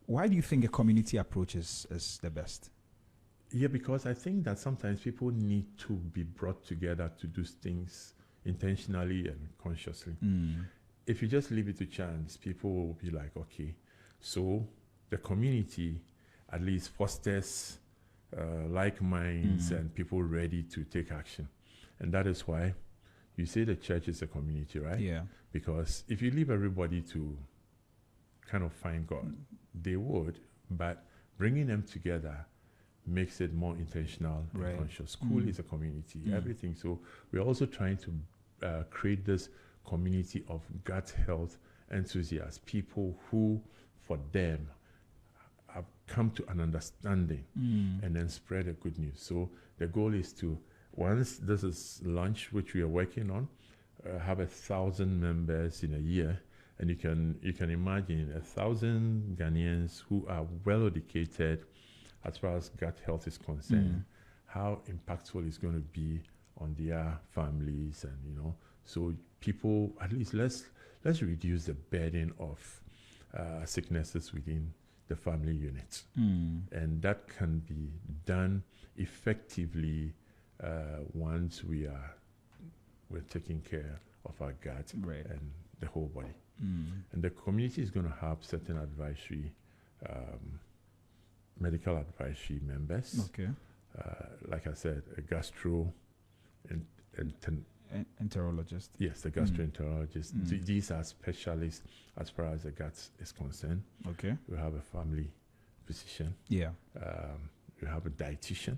Why do you think a community approach is the best? Yeah, because I think that sometimes people need to be brought together to do things intentionally and consciously. If you just leave it to chance, people will be like, okay, so the community at least fosters like minds and people ready to take action. And that is why you say the church is a community, right? Yeah. Because if you leave everybody to kind of find God, they would, but bringing them together makes it more intentional and conscious. School is a community, everything. So we're also trying to create this community of gut health enthusiasts, people who, for them, have come to an understanding and then spread the good news. So the goal is to, once this is launched, which we are working on, have 1,000 members in a year. And you can imagine 1,000 Ghanaians who are well educated as far as gut health is concerned, how impactful it's going to be on their families, and so people, at least let's reduce the burden of sicknesses within the family unit, and that can be done effectively once we're taking care of our gut and the whole body. And the community is going to have certain advisory, medical advisory members. Okay. Like I said, a gastro and enterologist. Yes, the gastroenterologist. These are specialists as far as the gut is concerned. Okay. We have a family physician. Yeah. We have a dietitian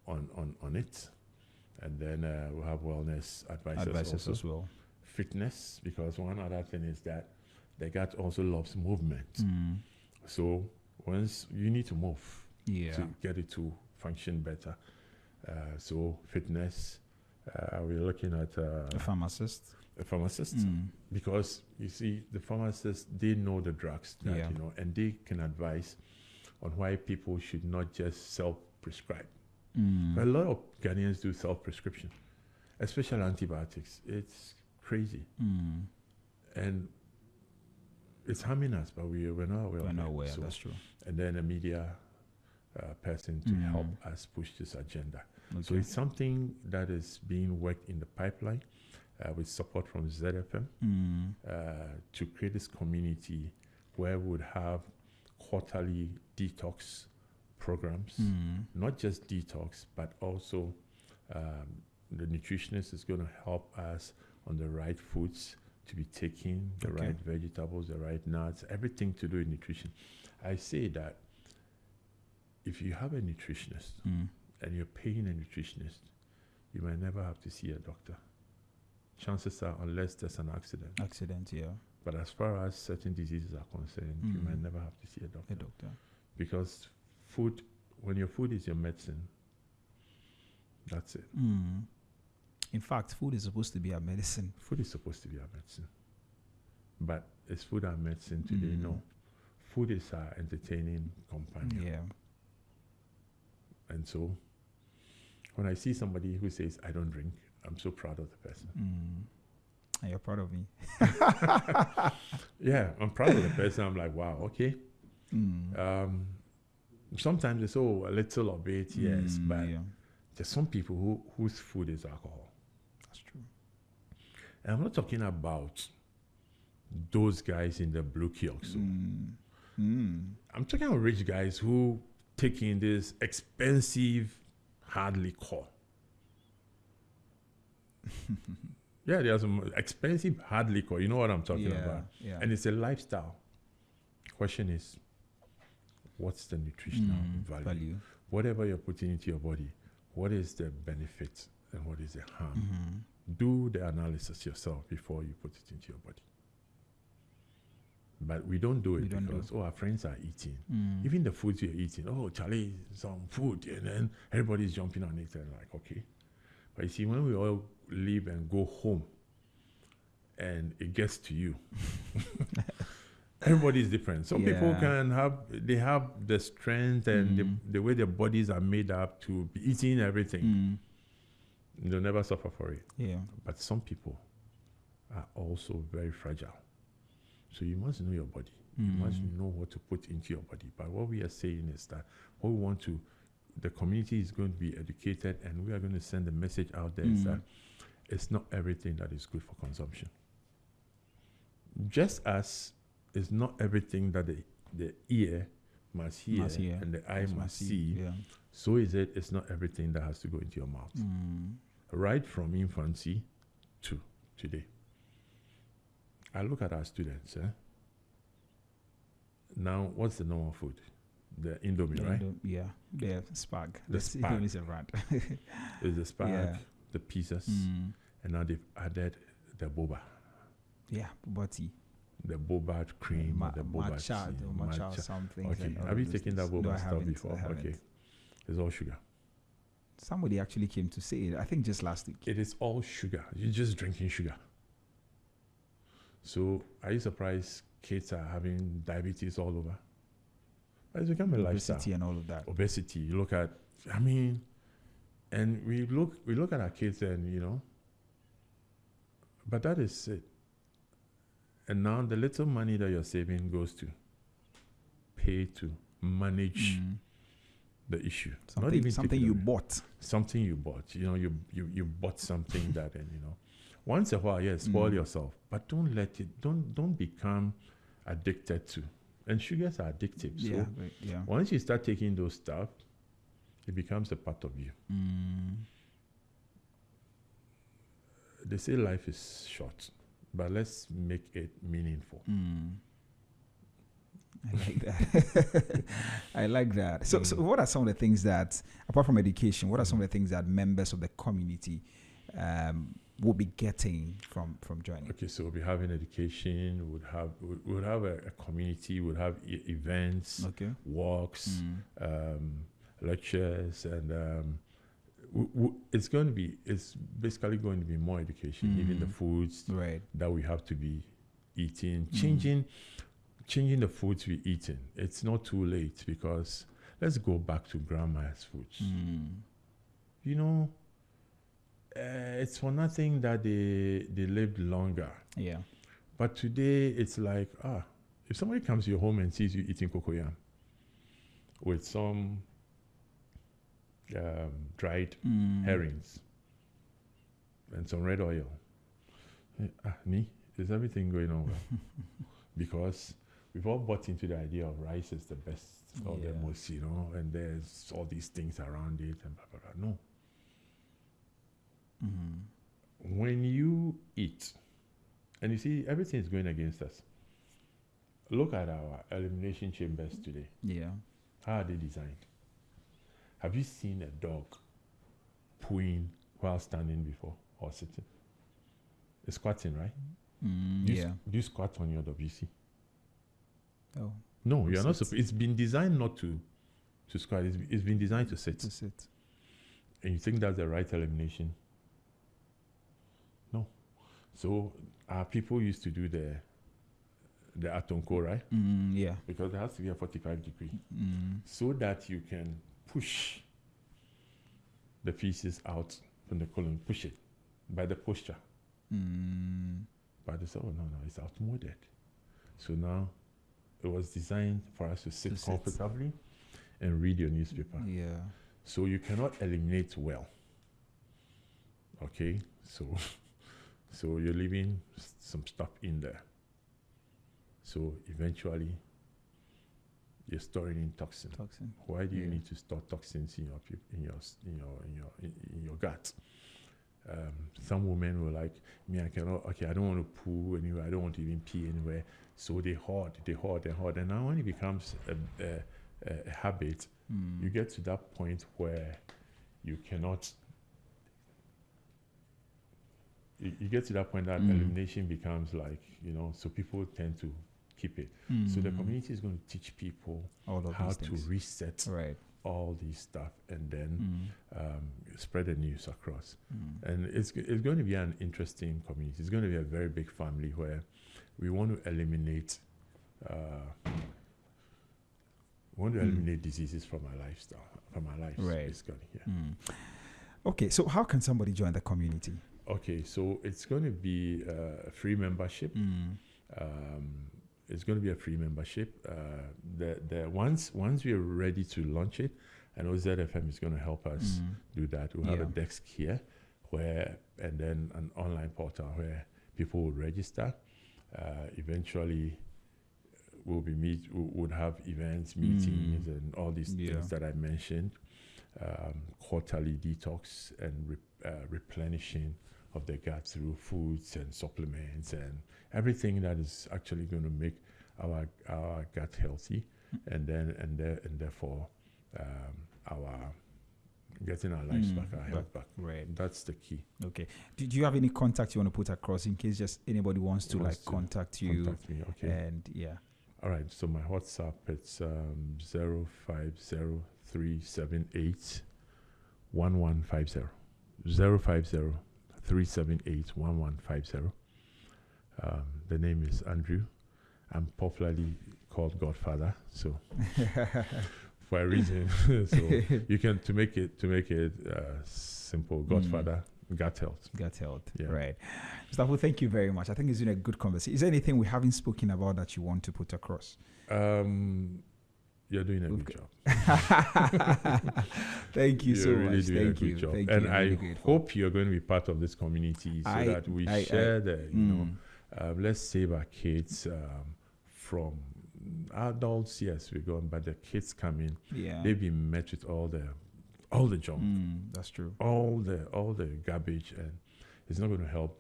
on it. And then we have wellness advisors also. As well. Fitness, because one other thing is that the gut also loves movement. So once you need to move to get it to function better. So fitness, we're looking at a pharmacist. Because you see, the pharmacists, they know the drugs that and they can advise on why people should not just self-prescribe. But a lot of Ghanaians do self-prescription, especially antibiotics. It's crazy, and it's harming us, but we're not aware. We're not aware. So, that's true. And then a media person to help us push this agenda. Okay. So it's something that is being worked in the pipeline with support from ZFM to create this community where we would have quarterly detox programs, not just detox, but also the nutritionist is going to help us on the right foods to be taking, the right vegetables, the right nuts, everything to do with nutrition. I say that if you have a nutritionist and you're paying a nutritionist, you might never have to see a doctor. Chances are, unless there's an accident. Accident, yeah. But as far as certain diseases are concerned, you might never have to see a doctor. Because food, when your food is your medicine, that's it. In fact, food is supposed to be our medicine. Food is supposed to be our medicine. But is food our medicine today? No. Food is our entertaining companion. Yeah. And so, when I see somebody who says, I don't drink, I'm so proud of the person. And you're proud of me. Yeah, I'm proud of the person. I'm like, wow, okay. Sometimes it's a little or bit, yes, but there's some people whose food is alcohol. That's true. And I'm not talking about those guys in the blue kiosks. I'm talking about rich guys who take in this expensive hard liquor. Yeah, there's some expensive hard liquor. You know what I'm talking about? Yeah. And it's a lifestyle. Question is, what's the nutritional value? Whatever you're putting into your body, what is the benefit and what is the harm? Do the analysis yourself before you put it into your body. But we don't do it because our friends are eating. Even the foods you're eating, Charlie, some food, and then everybody's jumping on it and like, okay. But you see, when we all leave and go home and it gets to you, everybody's different. Some people have the strength and the way their bodies are made up to be eating everything. They'll never suffer for it. Yeah. But some people are also very fragile. So you must know your body. You must know what to put into your body. But what we are saying is that what we want to, the community is going to be educated, and we are going to send a message out there is that it's not everything that is good for consumption. Just as it's not everything that the ear must hear and the eye must see, so is it, it's not everything that has to go into your mouth. Right from infancy to today. I look at our students. Now, what's the normal food? The Indomie, right? The spag. The spag. Is a rat. It's the spag, the pizzas, and now they've added the boba. Yeah, boba tea. The boba cream, the boba matcha something. Okay, have you taken that boba stuff before? Okay, it's all sugar. Somebody actually came to say it, I think just last week. It is all sugar. You're just drinking sugar. So, are you surprised kids are having diabetes all over? It's become a lifestyle. Obesity and all of that. Obesity. You look at, and we look at our kids and, but that is it. And now the little money that you're saving goes to pay to manage the issue. Something you bought. Something you bought. You bought something that, once a while, yes, spoil yourself, but don't become addicted to. And sugars are addictive. So once you start taking those stuff, it becomes a part of you. They say life is short, but let's make it meaningful. I like that. I like that. So what are some of the things that, apart from education, what are some of the things that members of the community will be getting from joining? Okay, so we'll be having education, we'll have a community, we'll have events, walks, lectures, and it's basically going to be more education, even the foods that we have to be eating, changing the foods we're eating. It's not too late, because let's go back to grandma's foods. It's for nothing that they lived longer. Yeah. But today it's like, if somebody comes to your home and sees you eating cocoyam with some dried herrings and some red oil, is everything going on well? Because we've all bought into the idea of rice is the best or the most, and there's all these things around it and blah, blah, blah. No. When you eat, and you see everything is going against us. Look at our elimination chambers today. Yeah. How are they designed? Have you seen a dog pooing while standing before or sitting? It's squatting, right? Yeah. Do you squat on your WC? Oh. No, you're not supposed. It's been designed not to squat. It's been designed to sit. To sit. And you think that's the right elimination? No. So our people used to do the atonko, right? Yeah. Because there has to be a 45 degree. So that you can push the pieces out from the colon, push it by the posture. But they said, oh, no, it's outmoded. So now it was designed for us to sit comfortably and read your newspaper. Yeah. So you cannot eliminate well. Okay? So you're leaving some stuff in there. So eventually you're storing in toxin. Why do you need to store toxins in your gut? Some women were like, me, I cannot, I don't want to poo anywhere, I don't want to even pee anywhere. So they hoard. And now when it becomes a habit, you get to that point where you cannot, you get to that point that elimination becomes like, so people tend to keep it. So the community is going to teach people how to reset all these stuff and then spread the news across. And it's going to be an interesting community. It's going to be a very big family where we want to eliminate diseases from our lifestyle, from our lives, basically. Yeah. Okay, so how can somebody join the community? Okay, so it's going to be a free membership. It's going to be a free membership. Once we are ready to launch it, I know ZFM is going to help us do that. We'll have a desk here, and then an online portal where people will register. Eventually, would have events, meetings, and all these things that I mentioned. Quarterly detox and replenishing of the gut through foods and supplements and everything that is actually going to make our gut healthy, and therefore our getting our lives back, our health back. Right. That's the key. Okay. Do you have any contact you want to put across in case just anybody wants to contact you? Contact me. Okay. And all right. So my WhatsApp, it's 050378 1150. 050378 the name is Andrew. I'm popularly called Godfather, so for a reason. So you can to make it simple, Godfather, gut health. Gut health. Yeah. Right. Mustafa, thank you very much. I think it's been a good conversation. Is there anything we haven't spoken about that you want to put across? You're doing a good job. Thank you so much. Thank you. And I hope you're going to be part of this community so that we share let's save our kids from adults. Yes, we're going, but the kids come in. Yeah, they've been met with all the junk. That's true. All the garbage, and it's not going to help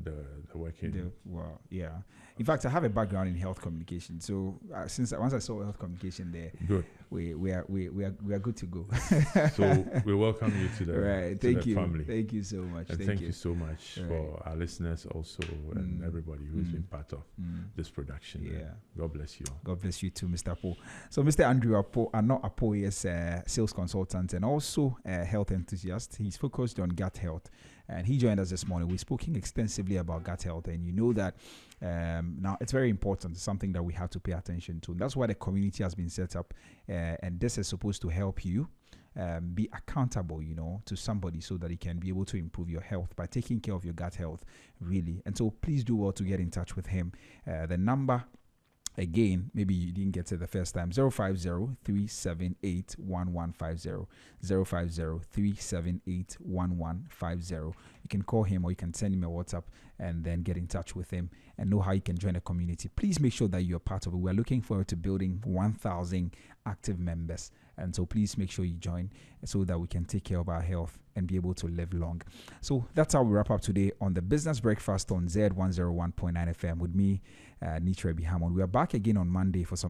the working. Well, yeah. In fact, I have a background in health communication, so once I saw health communication there, good. We are good to go. So we welcome you to the family. Thank you so much. And thank you so much for our listeners also and everybody who's been part of this production. Yeah. God bless you all. God bless you too, Mr. Apo. So Mr. Andrew Apo is a sales consultant and also a health enthusiast. He's focused on gut health. And he joined us this morning. We're speaking extensively about gut health, and you know that now it's very important. It's something that we have to pay attention to. And that's why the community has been set up, and this is supposed to help you be accountable, to somebody so that you can be able to improve your health by taking care of your gut health, really. And so please do well to get in touch with him. The number, again, maybe you didn't get it the first time, 050-378-1150, 050-378-1150. you can call him or you can send him a WhatsApp and then get in touch with him and know how you can join the community. Please make sure that you're part of it. We're looking forward to building 1,000 active members. And so please make sure you join so that we can take care of our health and be able to live long. So that's how we wrap up today on the Business Breakfast on Z101.9 FM with me, Nitra B. Hammond. We are back again on Monday for some